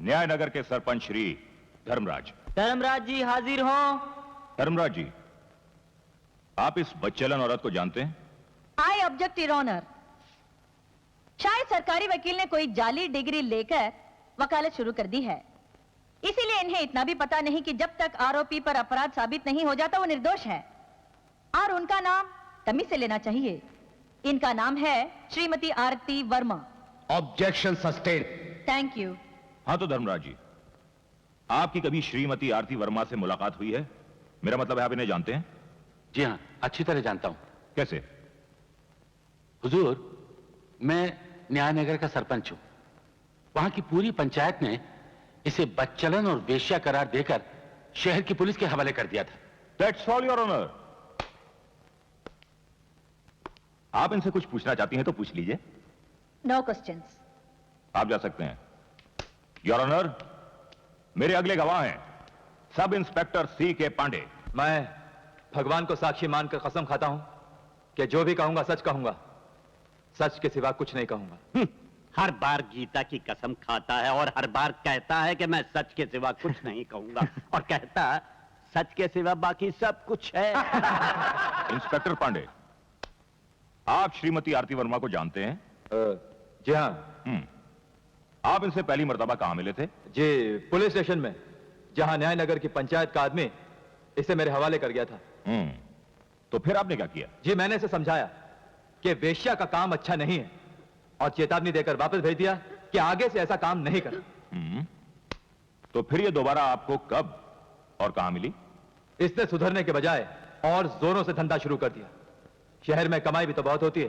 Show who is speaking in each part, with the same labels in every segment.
Speaker 1: न्याय नगर के सरपंच श्री धर्मराज।
Speaker 2: धर्मराज जी हाजिर हो।
Speaker 1: धर्मराज जी, आप इस बच्चेलन औरत को जानते हैं?
Speaker 3: I object your honour. शायद सरकारी वकील ने कोई जाली डिग्री लेकर वकालत शुरू कर दी है, इसीलिए इन्हें इतना भी पता नहीं कि जब तक आरोपी पर अपराध साबित नहीं हो जाता वो निर्दोष है। और उनका नाम तमीज से लेना चाहिए। इनका नाम है Shrimati Aarti Verma.
Speaker 4: Objection sustain.
Speaker 3: Thank you.
Speaker 1: हाँ तो धर्मराज जी, आपकी कभी श्रीमती आरती वर्मा से मुलाकात हुई है? मेरा मतलब है आप इन्हें जानते हैं?
Speaker 4: जी हाँ, अच्छी तरह जानता हूं।
Speaker 1: कैसे?
Speaker 4: हुजूर, मैं न्यायनगर का सरपंच हूं। वहां की पूरी पंचायत ने इसे बच्चलन और वेश्या करार देकर शहर की पुलिस के हवाले कर दिया था।
Speaker 1: That's all your honour. आप इनसे कुछ पूछना चाहती हैं तो पूछ लीजिए।
Speaker 3: No questions.
Speaker 1: आप जा सकते हैं। योर ऑनर, मेरे अगले गवाह हैं सब इंस्पेक्टर सी के पांडे।
Speaker 5: मैं भगवान को साक्षी मानकर कसम खाता हूं कि जो भी कहूंगा सच कहूंगा, सच के सिवा कुछ नहीं कहूंगा।
Speaker 6: हर बार गीता की कसम खाता है और हर बार कहता है कि मैं सच के सिवा कुछ नहीं कहूंगा और कहता है सच के सिवा बाकी सब कुछ है।
Speaker 1: इंस्पेक्टर पांडे, आप श्रीमती आरती वर्मा को जानते हैं?
Speaker 5: जी हाँ।
Speaker 1: आप इनसे पहली मर्तबा कहां मिले थे?
Speaker 5: जी, पुलिस स्टेशन में, जहां न्यायनगर की पंचायत का आदमी इसे मेरे हवाले कर गया था।
Speaker 1: तो फिर आपने क्या किया?
Speaker 5: जी, मैंने इसे समझाया कि वेश्या का काम अच्छा नहीं है और चेतावनी देकर वापस भेज दिया कि आगे से ऐसा काम नहीं करना।
Speaker 1: तो फिर ये दोबारा आपको कब और कहां मिली?
Speaker 5: इसने सुधरने के बजाय और जोरों से धंधा शुरू कर दिया। शहर में कमाई भी तो बहुत होती है।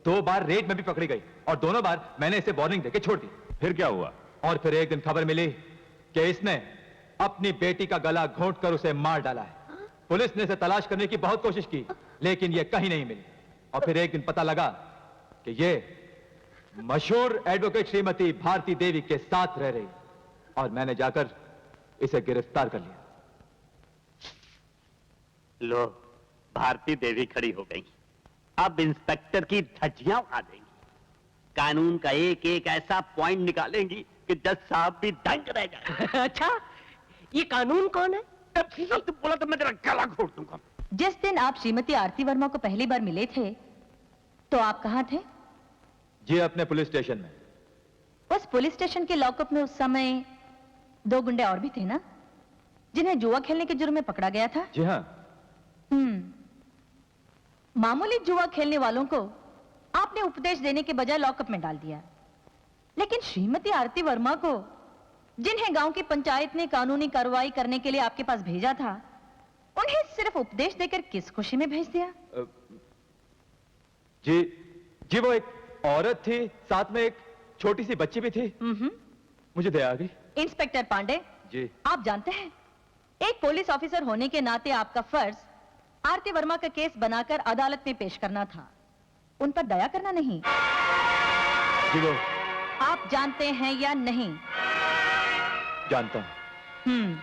Speaker 5: 2 बार रेड में भी पकड़ी गई और दोनों बार मैंने इसे वार्निंग देके छोड़ दी।
Speaker 1: फिर क्या हुआ?
Speaker 5: और फिर एक दिन खबर मिली कि इसने अपनी बेटी का गला घोंट कर उसे मार डाला है। पुलिस ने इसे तलाश करने की बहुत कोशिश की, लेकिन ये कहीं नहीं मिली। और फिर एक दिन पता लगा कि ये मशहूर एडवोकेट श्रीमती भारती देवी के साथ रह रही, और मैंने जाकर इसे गिरफ्तार कर लिया।
Speaker 6: लो, भारती देवी खड़ी हो गई। अब इंस्पेक्टर की धज्जियां उड़ा देंगी। कानून का एक एक ऐसा पॉइंट निकालेंगी कि जज साहब भी दंग रह जाए।
Speaker 2: अच्छा, ये कानून कौन है?
Speaker 6: शब्द बोला तो मैं तेरा गला घोट दूंगा।
Speaker 3: जिस दिन आप श्रीमती आरती वर्मा को पहली बार मिले थे तो आप कहां थे?
Speaker 5: जी, अपने पुलिस स्टेशन में।
Speaker 3: उस पुलिस स्टेशन के लॉकअप में उस समय 2 गुंडे और भी थे ना, जिन्हें जुआ खेलने के जुर्म में पकड़ा गया था?
Speaker 5: जी हाँ।
Speaker 3: मामूली जुआ खेलने वालों को आपने उपदेश देने के बजाय लॉकअप में डाल दिया, लेकिन श्रीमती आरती वर्मा को, जिन्हें गांव की पंचायत ने कानूनी कार्रवाई करने के लिए आपके पास भेजा था, उन्हें सिर्फ उपदेश देकर किस खुशी में भेज दिया?
Speaker 5: जी, वो एक औरत थी, साथ में एक छोटी सी बच्ची भी थी। मुझे दया आ गई।
Speaker 3: इंस्पेक्टर पांडे
Speaker 5: जी,
Speaker 3: आप जानते हैं, एक पुलिस ऑफिसर होने के नाते आपका फर्ज आरती वर्मा का केस बनाकर अदालत में पेश करना था, उन पर दया करना नहीं।
Speaker 5: जी, वो
Speaker 3: आप जानते हैं या नहीं?
Speaker 5: जानता हूं।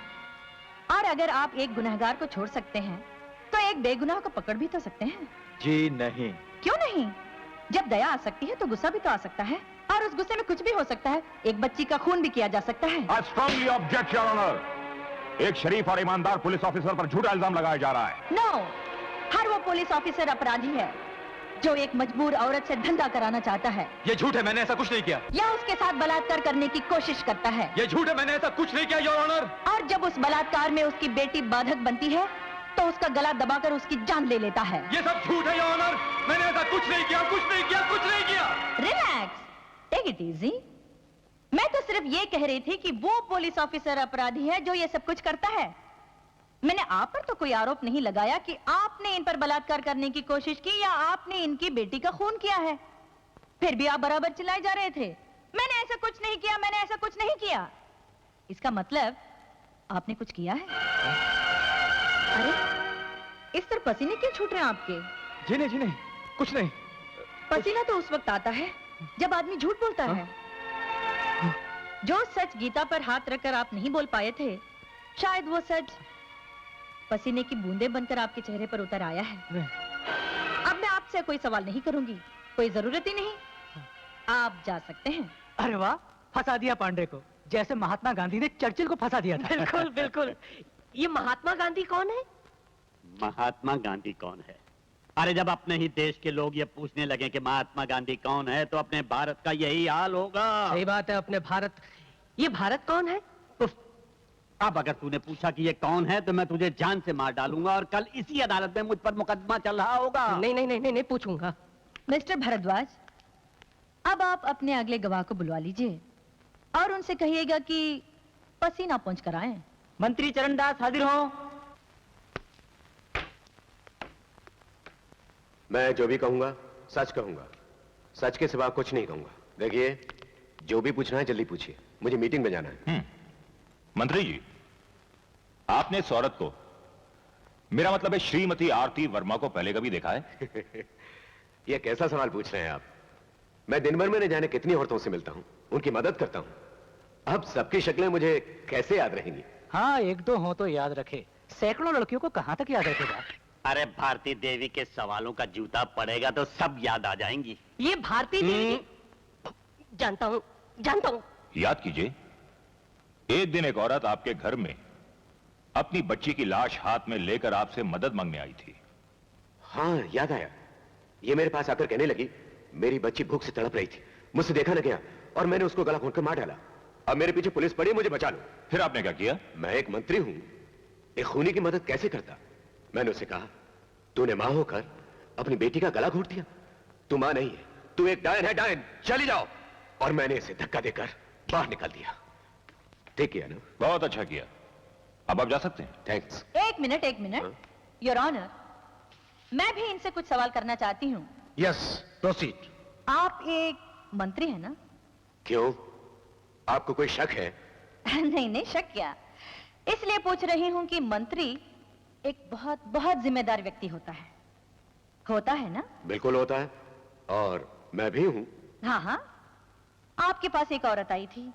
Speaker 3: और अगर आप एक गुनहगार को छोड़ सकते हैं तो एक बेगुनाह को पकड़ भी तो सकते हैं।
Speaker 5: जी नहीं।
Speaker 3: क्यों नहीं? जब दया आ सकती है तो गुस्सा भी तो आ सकता है, और उस गुस्से में कुछ भी हो सकता है। एक बच्ची का खून भी किया जा सकता है।
Speaker 1: I strongly object, Your Honor. एक शरीफ और ईमानदार पुलिस ऑफिसर पर झूठा इल्जाम लगाया जा रहा है।
Speaker 3: नो, हर वो पुलिस ऑफिसर अपराधी है जो एक मजबूर औरत से धंधा कराना चाहता है।
Speaker 5: ये झूठ है, मैंने ऐसा कुछ नहीं किया।
Speaker 3: या उसके साथ बलात्कार करने की कोशिश करता है।
Speaker 5: ये झूठ है, मैंने ऐसा कुछ नहीं किया, योर ऑनर।
Speaker 3: और जब उस बलात्कार में उसकी बेटी बाधक बनती है तो उसका गला दबाकर उसकी जान ले लेता है।
Speaker 5: ये सब झूठ है, योर ऑनर। मैंने ऐसा कुछ नहीं किया, कुछ नहीं किया, कुछ नहीं किया।
Speaker 3: Relax, take it easy. मैं तो सिर्फ ये कह रही थी कि वो पुलिस ऑफिसर अपराधी है जो ये सब कुछ करता है। मैंने आप पर तो कोई आरोप नहीं लगाया कि आपने इन पर बलात्कार करने की कोशिश की या आपने इनकी बेटी का खून किया है। फिर भी आप बराबर चिल्लाए जा रहे थे, मैंने ऐसा कुछ नहीं किया, मैंने ऐसा कुछ नहीं किया। इसका मतलब आपने कुछ किया है। अरे, इस तरह पसीने क्यों छूट रहे हैं आपके?
Speaker 5: जी नहीं, कुछ नहीं।
Speaker 3: पसीना तो उस वक्त आता है जब आदमी झूठ बोलता है। जो सच गीता पर हाथ रखकर आप नहीं बोल पाए थे, शायद वो सच पसीने की बूंदें बनकर आपके चेहरे पर उतर आया है। अब मैं आपसे कोई सवाल नहीं करूंगी, कोई जरूरत ही नहीं। आप जा सकते हैं।
Speaker 2: अरे वाह, फंसा दिया पांडे को।
Speaker 7: जैसे महात्मा गांधी ने चर्चिल को फंसा दिया था।
Speaker 2: बिल्कुल बिल्कुल। ये महात्मा गांधी कौन है?
Speaker 6: महात्मा गांधी कौन है? अरे जब अपने ही देश के लोग ये पूछने लगे कि महात्मा गांधी कौन है तो अपने भारत का यही हाल होगा।
Speaker 2: सही बात है, अपने भारत। ये भारत कौन है?
Speaker 6: उफ, अब अगर तूने पूछा कि ये कौन है तो मैं तुझे जान से मार डालूंगा और कल इसी अदालत में मुझ पर मुकदमा चल रहा होगा।
Speaker 2: नहीं नहीं नहीं नहीं, नहीं पूछूंगा।
Speaker 3: मिस्टर भारद्वाज, अब आप अपने अगले गवाह को बुलवा लीजिए और उनसे कहिएगा कि पसीना पहुंच कर आए।
Speaker 2: मंत्री चरणदास हाजिर हो।
Speaker 8: मैं जो भी कहूंगा सच कहूंगा, सच के सिवा कुछ नहीं कहूंगा। देखिए, जो भी पूछना है जल्दी पूछिए, मुझे मीटिंग में जाना है।
Speaker 1: मंत्री जी, आपने इस औरत को, मेरा मतलब है श्रीमती आरती वर्मा को पहले कभी देखा है?
Speaker 8: यह कैसा सवाल पूछ रहे हैं आप? मैं दिन भर में न जाने कितनी औरतों से मिलता हूं, उनकी मदद करता हूं। अब सबकी शक्लें मुझे कैसे याद रहेंगी?
Speaker 7: हाँ, एक दो हो तो याद रखे, सैकड़ों लड़कियों को कहाँ तक याद रखेगा?
Speaker 6: अरे भारती देवी के सवालों का जूता पड़ेगा तो सब याद आ जाएंगी।
Speaker 2: ये भारतीय देवी की- जानता हूँ जानता हूँ।
Speaker 1: याद कीजिए, एक दिन एक औरत आपके घर में अपनी बच्ची की लाश हाथ में लेकर आपसे मदद मांगने आई थी।
Speaker 8: हाँ, याद आया। ये मेरे पास आकर कहने लगी, मेरी बच्ची भूख से तड़प रही थी, मुझसे देखा न गया और मैंने उसको गला घोंट कर मार डाला। अब मेरे पीछे पुलिस पड़ी, मुझे बचा लो।
Speaker 1: फिर आपने क्या किया?
Speaker 8: मैं एक मंत्री हूं, एक खूनी की मदद कैसे करता? मैंने उसे कहा, तूने मां होकर अपनी बेटी का गला घोंट दिया, तू मां नहीं है, तू एक डायन है, डायन, चली जाओ। और मैंने इसे धक्का देकर बाहर निकाल दिया। ठीक किया ना?
Speaker 1: बहुत अच्छा किया। अब आप जा सकते हैं।
Speaker 8: थैंक्स।
Speaker 3: एक मिनट योर ऑनर, मैं भी इनसे कुछ सवाल करना चाहती हूँ।
Speaker 8: Yes, proceed.
Speaker 3: आप एक मंत्री हैं ना?
Speaker 8: क्यों, आपको कोई शक है?
Speaker 3: नहीं नहीं, शक क्या, इसलिए पूछ रही हूं कि मंत्री एक बहुत बहुत जिम्मेदार व्यक्ति होता है ना?
Speaker 8: बिल्कुल होता है, और मैं भी हूं।
Speaker 3: हाँ हाँ, आपके पास एक औरत आई थी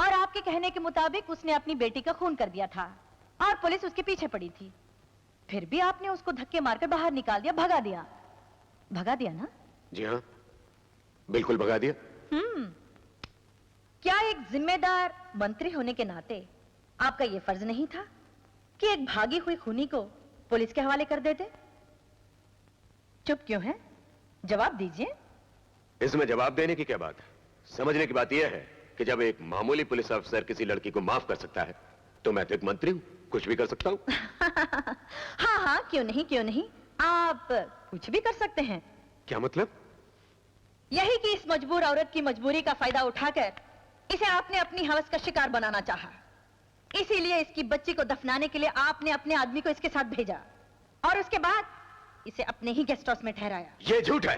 Speaker 3: और आपके कहने के मुताबिक उसने अपनी बेटी का खून कर दिया था और पुलिस उसके पीछे पड़ी थी। फिर भी आपने उसको धक्के मारकर बाहर निकाल दिया, भगा दिया ना?
Speaker 8: जी हाँ, बिल्कुल भगा दिया।
Speaker 3: क्या एक जिम्मेदार मंत्री होने के नाते आपका यह फर्ज नहीं था कि एक भागी हुई खूनी को पुलिस के हवाले कर देते? चुप क्यों हैं? जवाब दीजिए।
Speaker 8: इसमें जवाब देने की क्या बात है? समझने की बात यह है कि जब एक मामूली पुलिस अफसर किसी लड़की को माफ कर सकता है तो मैं तो एक मंत्री हूं, कुछ भी कर सकता हूं।
Speaker 3: हाँ हाँ, क्यों नहीं, आप कुछ भी कर सकते हैं।
Speaker 8: क्या मतलब?
Speaker 3: यही कि इस मजबूर औरत की मजबूरी का फायदा उठाकर इसे आपने अपनी हवस का शिकार बनाना चाहा। इसीलिए इसकी बच्ची को दफनाने के लिए आपने अपने आदमी को इसके साथ भेजा और उसके बाद इसे अपने ही गेस्ट हाउस में ठहराया।
Speaker 8: ये झूठ है।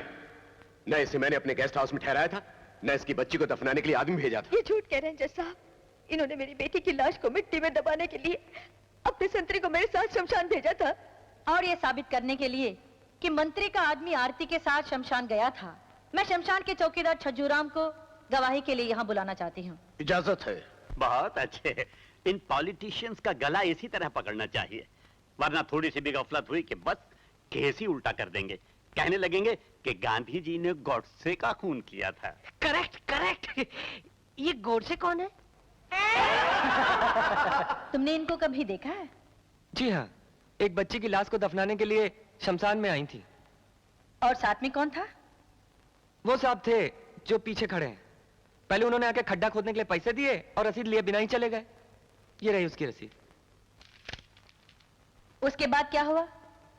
Speaker 8: न इसे मैंने अपने गेस्ट हाउस में ठहराया था, न इसकी बच्ची को दफनाने के लिए आदमी भेजा था।
Speaker 3: ये झूठ कह रहे हैं जज साहब। इन्होंने मेरी बेटी की लाश को मिट्टी में दबाने के लिए अपने संतरी को मेरे साथ शमशान भेजा था और ये साबित करने के लिए कि मंत्री का आदमी आरती के साथ शमशान गया था, मैं शमशान के चौकीदार छज्जूराम को गवाही के लिए यहाँ बुलाना चाहती हूँ।
Speaker 8: इजाजत है।
Speaker 6: बहुत अच्छे। इन पॉलिटिशियंस का गला इसी तरह पकड़ना चाहिए, वरना थोड़ी सी भी गफलत हुई कि बस केस ही उल्टा कर देंगे। कहने लगेंगे कि गांधी जी ने गॉडसे का खून किया था।
Speaker 2: करेक्ट। ये गोडसे कौन है?
Speaker 3: तुमने इनको कभी देखा है?
Speaker 9: जी हाँ, एक बच्ची की लाश को दफनाने के लिए शमशान में आई थी।
Speaker 3: और साथ में कौन था?
Speaker 9: वो साहब थे जो पीछे खड़े हैं। पहले उन्होंने आके खड्डा खोदने के लिए पैसे दिए और रसीद लिए बिना ही चले गए। ये रही उसकी रसीद।
Speaker 3: उसके बाद क्या हुआ?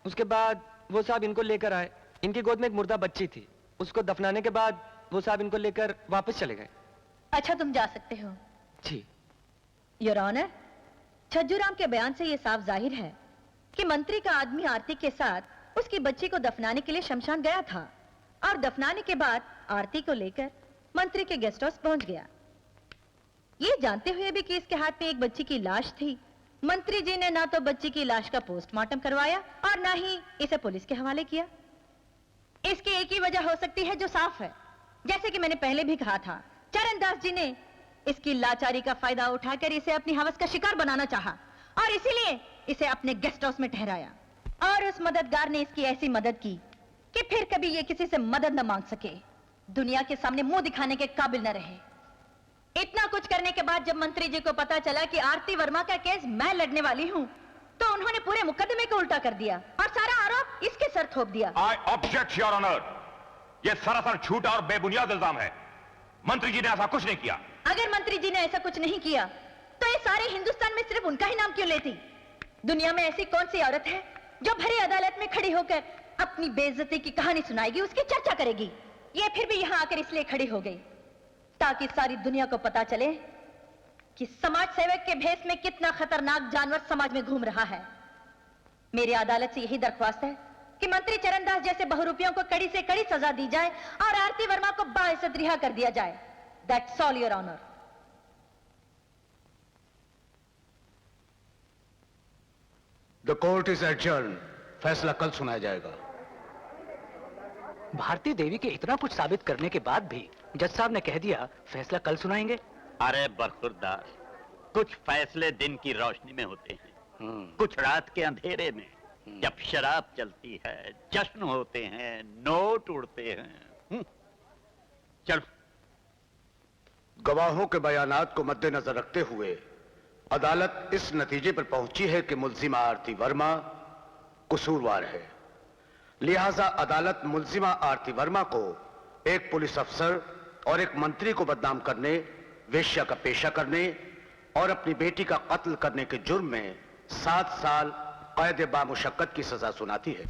Speaker 9: उसके बाद वो साहब इनको लेकर आए। इनकी गोद में एक मुर्दा बच्ची थी। उसको दफनाने के बाद वो साहब इनको लेकर वापस चले गए।
Speaker 3: अच्छा, तुम जा सकते हो।
Speaker 9: जी।
Speaker 3: योर ऑनर, छज्जूराम के बयान से यह साफ जाहिर है कि मंत्री का आदमी आरती के साथ उसकी बच्ची को दफनाने के लिए शमशान गया था और दफनाने के बाद आरती को लेकर मंत्री के गेस्ट हाउस पहुंच गया। ये जानते हुए भी कि इसके हाथ में एक बच्ची की लाश थी, मंत्री जी ने ना तो बच्ची की लाश का पोस्टमार्टम करवाया और ना ही इसे पुलिस के हवाले किया। इसकी एक ही वजह हो सकती है जो साफ है। जैसे कि मैंने पहले भी कहा था, चरणदास जी ने इसकी लाचारी का फायदा उठाकर इसे अपनी हवस का शिकार बनाना चाहा और इसीलिए इसे अपने गेस्ट हाउस में ठहराया और उस मददगार ने इसकी ऐसी मदद की कि फिर कभी ये किसी से मदद न मांग सके, दुनिया के सामने मुंह दिखाने के काबिल न रहे। इतना कुछ करने के बाद जब मंत्री जी को पता चला कि आरती वर्मा का केस मैं लड़ने वाली हूं, तो उन्होंने पूरे मुकदमे को उल्टा कर दिया और सारा आरोप इसके सर थोप दिया।
Speaker 1: आई ऑब्जेक्ट योर ऑनर, यह सरासर झूठा और बेबुनियाद इल्जाम है। मंत्री जी ने ऐसा कुछ नहीं किया।
Speaker 3: अगर मंत्री जी ने ऐसा कुछ नहीं किया तो ये सारे हिंदुस्तान में सिर्फ उनका ही नाम क्यों लेती? दुनिया में ऐसी कौन सी औरत है जो भरी अदालत में खड़ी होकर अपनी बेइज्जती की कहानी सुनाएगी, उसकी चर्चा करेगी? ये फिर भी यहां आकर इसलिए खड़ी हो गई ताकि सारी दुनिया को पता चले कि समाज सेवक के भेष में कितना खतरनाक जानवर समाज में घूम रहा है। मेरी अदालत से यही दरख्वास्त है कि मंत्री चरणदास जैसे बहुरूपियों को कड़ी से कड़ी सजा दी जाए और आरती वर्मा को बाइज्जत रिहा कर दिया जाए। That's all your honour.
Speaker 10: The court is adjourn. फैसला कल सुनाया जाएगा।
Speaker 7: भारती देवी के इतना कुछ साबित करने के बाद भी जज साहब ने कह दिया फैसला कल सुनाएंगे।
Speaker 6: अरे बरखुरदार, कुछ फैसले दिन की रोशनी में होते हैं, कुछ रात के अंधेरे में। जब शराब चलती है, जश्न होते हैं, नोट उड़ते हैं। चलो।
Speaker 10: गवाहों के बयानात को मद्देनजर रखते हुए अदालत इस नतीजे पर पहुंची है कि मुल्जिमा आरती वर्मा कसूरवार है। लिहाजा अदालत मुल्जिमा आरती वर्मा को एक पुलिस अफसर और एक मंत्री को बदनाम करने, वेश्या का पेशा करने और अपनी बेटी का कत्ल करने के जुर्म में 7 साल कैद बामुशक्कत की सजा सुनाती है।